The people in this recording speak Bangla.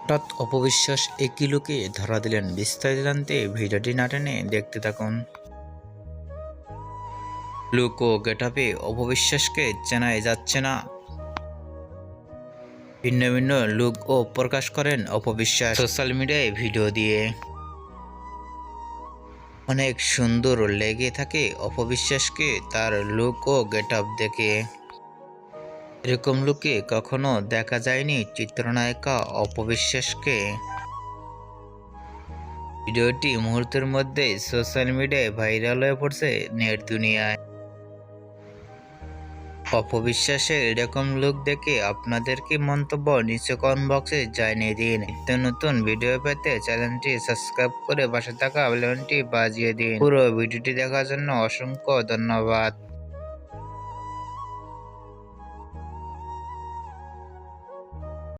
হঠাৎ অপবিশ্বাস একই লুকে ধরা দিলেন। বিস্তারিত জানতে ভিডিওটি না টেনে দেখতে থাকুন। লুক ও গেটআপে অপবিশ্বাসকে চেনাই যাচ্ছে না। ভিন্ন ভিন্ন লুক ও প্রকাশ করেন অপবিশ্বাস সোশ্যাল মিডিয়ায় ভিডিও দিয়ে। অনেক সুন্দর লেগে থাকে অপবিশ্বাসকে তার লুক ও গেটআপ দেখে। এরকম লুকে কখনো দেখা যায়নি চিত্রনায়িকা অপবিশ্বাসকে। ভিডিওটি মুহূর্তের মধ্যে সোশ্যাল মিডিয়ায় ভাইরাল হয়ে পড়ছে নেট দুনিয়ায়। অপবিশ্বাসের এরকম লুক দেখে আপনাদের কি মন্তব্য নিচে কমেন্ট বক্সে জানিয়ে দিন। নিত্য নতুন ভিডিও পেতে চ্যানেলটি সাবস্ক্রাইব করে পাশে থাকা বেল আইকনটি বাজিয়ে দিন। পুরো ভিডিওটি দেখার জন্য অসংখ্য ধন্যবাদ।